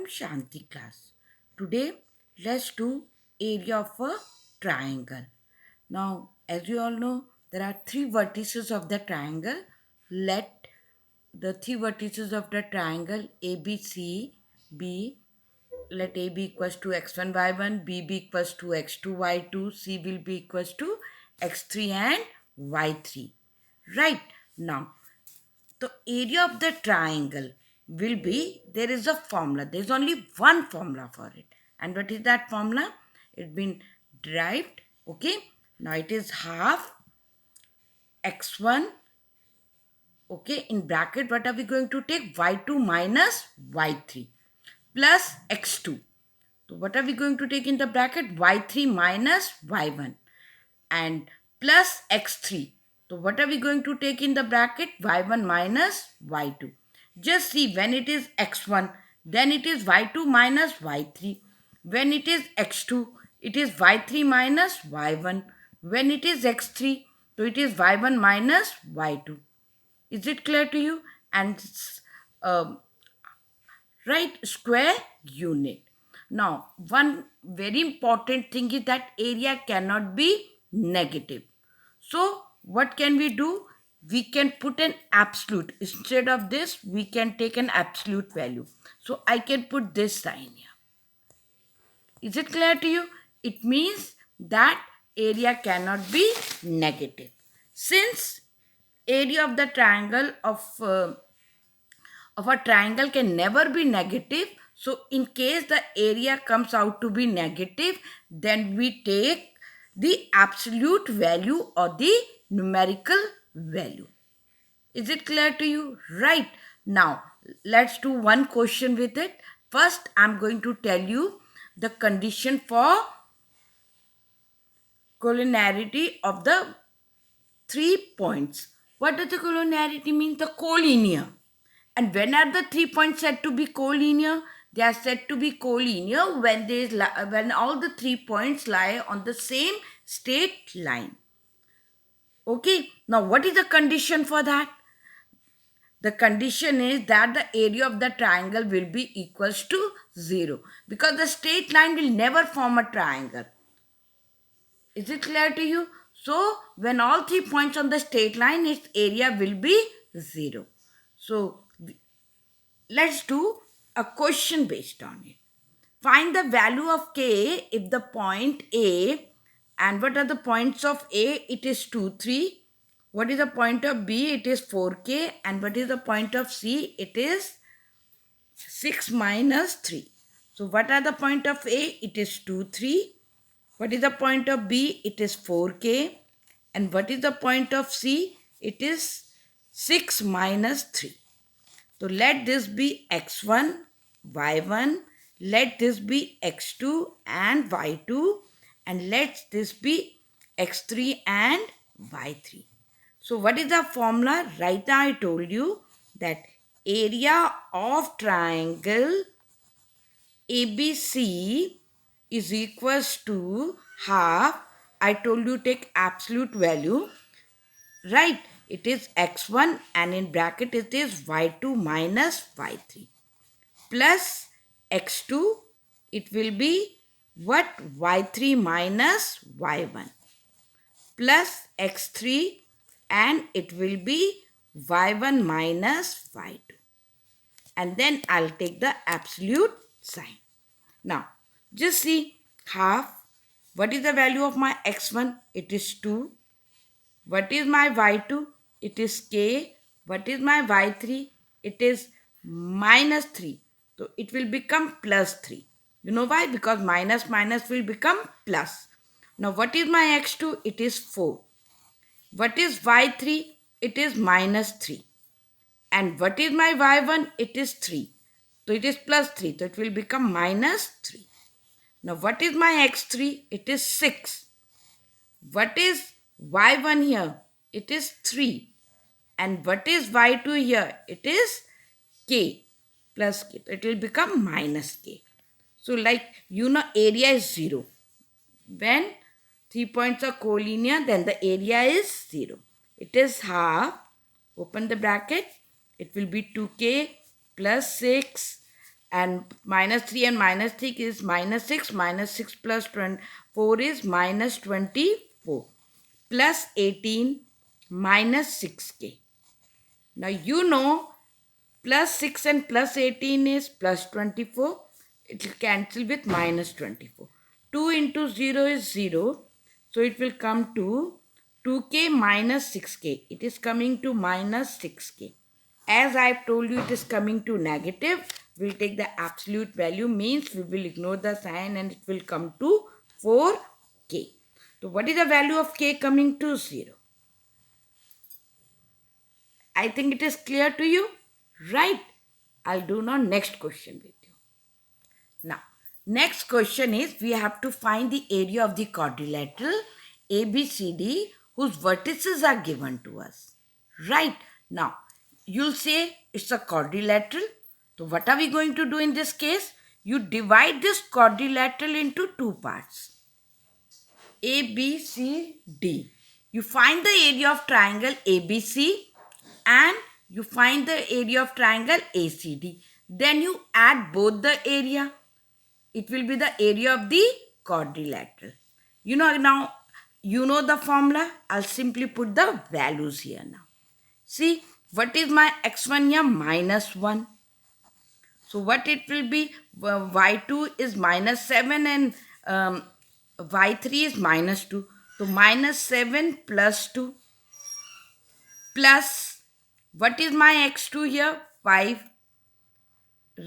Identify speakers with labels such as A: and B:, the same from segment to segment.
A: Shanti class. Today, let's do area of a triangle. Now, as you all know, there are three vertices of the triangle. Let the three vertices of the triangle ABC be, let A be equals to x1 y1, B be equals to x2 y2, C will be equals to x3 and y3. Right now, the area of the triangle will be, there is a formula. There is only one formula for it. And what is that formula? It's been derived. Okay. Now it is half x1. Okay. In bracket, what are we going to take? y2 minus y3 plus x2. So what are we going to take in the bracket? y3 minus y1 and plus x3. So what are we going to take in the bracket? y1 minus y2. Just see, when it is x1, then it is y2 minus y3. When it is x2, it is y3 minus y1. When it is x3, so it is y1 minus y2. Is it clear to you? And um, right, square unit. Now, one very important thing is that area cannot be negative. So, what can we do? We can put an absolute. Instead of this, we can take an absolute value. So, I can put this sign here. Is it clear to you? It means that area cannot be negative. Since area of the triangle of a triangle can never be negative. So in case the area comes out to be negative, then we take the absolute value or the numerical value. Is it clear to you? Right. Now, let's do one question with it. First, I'm going to tell you the condition for collinearity of the 3 points. What does the collinearity mean? The collinear. And when are the 3 points said to be collinear? They are said to be collinear when all the 3 points lie on the same straight line. Okay. Now, what is the condition for that? The condition is that the area of the triangle will be equals to 0 because the straight line will never form a triangle. Is it clear to you? So, when all 3 points on the straight line, its area will be 0. So, let's do a question based on it. Find the value of k if the point A, and what are the points of A? It is 2, 3. What is the point of B? It is 4k. And what is the point of C? It is 6 minus 3. So what are the point of A? It is 2, 3. What is the point of B? It is 4k. And what is the point of C? It is 6 minus 3. So let this be x1, y1, let this be x2 and y2, and let this be x3 and y3. So what is the formula? Right now I told you that area of triangle ABC is equals to half. I told you take absolute value. Right, it is x1 and in bracket it is y2 minus y3 plus x2, it will be what? y3 minus y1 plus x3 and it will be y1 minus y2. And then I'll take the absolute sign. Now, just see half. What is the value of my x1? It is 2. What is my y2? It is k. What is my y3? It is minus 3. So it will become plus 3. You know why? Because minus minus will become plus. Now what is my x2? It is 4. What is y3? It is minus 3. And what is my y1? It is 3. So it is plus 3. So it will become minus 3. Now what is my x3? It is 6. What is y1 here? It is 3. And what is y2 here? It is k plus k. It will become minus k. So like area is 0. When 3 points are collinear, then the area is 0. It is half. Open the bracket. It will be 2k plus 6 And minus 3 and minus 3 is minus 6. Minus 6 plus 4 is minus 24. Plus 18 minus 6k. Now you know plus 6 and plus 18 is plus 24. It will cancel with minus 24. 2 into 0 is 0. So it will come to 2k minus 6k. It is coming to minus 6k. As I have told you, it is coming to negative. We'll take the absolute value, means we will ignore the sign and it will come to 4k. So what is the value of k coming to 0? I think it is clear to you, right? I'll do now next question with you. Now, next question is we have to find the area of the quadrilateral ABCD whose vertices are given to us. Right? Now, you'll say it's a quadrilateral. So, what are we going to do in this case? You divide this quadrilateral into two parts. A, B, C, D. You find the area of triangle ABC and you find the area of triangle ACD. Then you add both the area. It will be the area of the quadrilateral. You know now, you know the formula. I'll simply put the values here now. See, what is my x1 here? Minus 1. So what it will be? Y2 is minus 7 and y3 is minus 2. So minus 7 plus 2 plus, what is my x2 here? 5.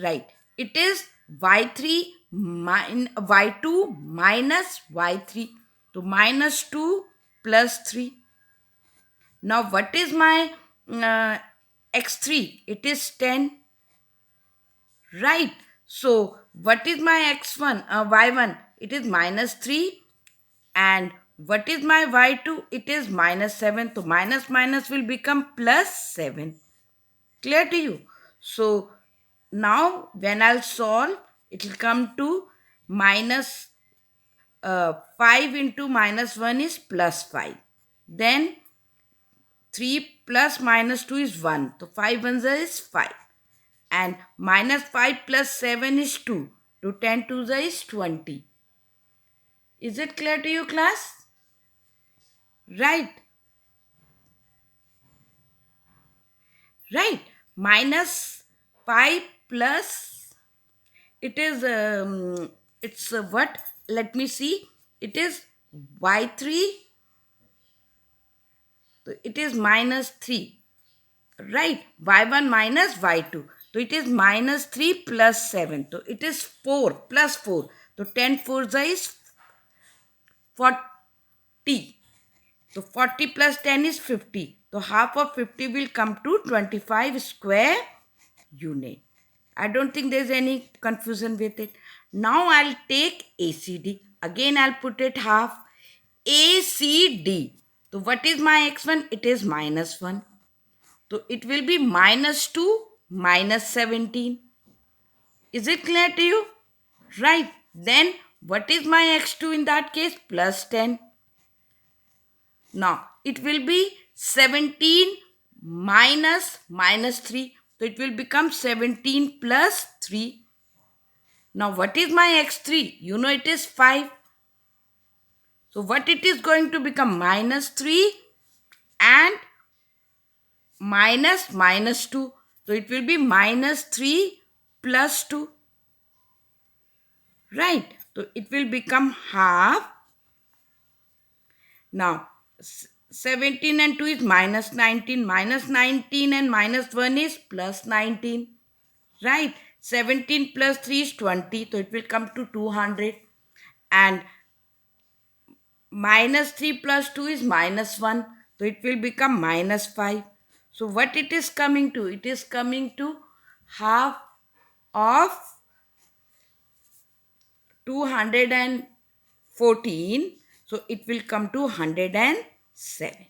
A: Right. It is y3 y2 minus y3. So minus 2 plus 3. Now what is my x3? It is 10. Right. So what is my x1? Y1? It is minus 3. And what is my y2? It is minus 7. So minus minus will become plus 7. Clear to you? So now when I'll solve, it will come to minus 5 into minus 1 is plus 5. Then 3 plus minus 2 is 1. So 5 ones is 5. And minus 5 plus 7 is 2. To 10 twos is 20. Is it clear to you, class? Right. Right. Minus 5 plus, it is, it's what? Let me see. It is y3. So it is minus 3. Right. Y1 minus y2. So it is minus 3 plus 7. So it is 4 plus 4. So 10 fours is 40. So 40 plus 10 is 50. So half of 50 will come to 25 square unit. I don't think there's any confusion with it. Now I'll take ACD. Again I'll put it half. ACD. So what is my x1? It is minus 1. So it will be minus 2 minus 17. Is it clear to you? Right. Then what is my x2 in that case? Plus 10. Now it will be 17 minus minus 3. So it will become 17 plus 3. Now what is my x3? You know it is 5. So what it is going to become? Minus 3 and minus minus 2. So it will be minus 3 plus 2. Right. So it will become half. Now 17 and 2 is minus 19. Minus 19 and minus 1 is plus 19. Right. 17 plus 3 is 20. So it will come to 200. And minus 3 plus 2 is minus 1. So it will become minus 5. So what it is coming to? It is coming to half of 214. So it will come to 107.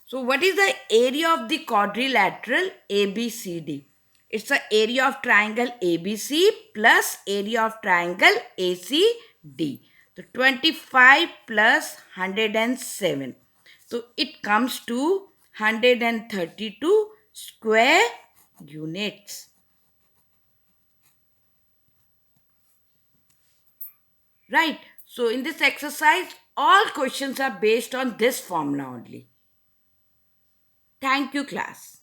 A: So what is the area of the quadrilateral ABCD? It's the area of triangle ABC plus area of triangle ACD. So 25 plus 107. So it comes to 132 square units. Right. So in this exercise, all questions are based on this formula only. Thank you, class.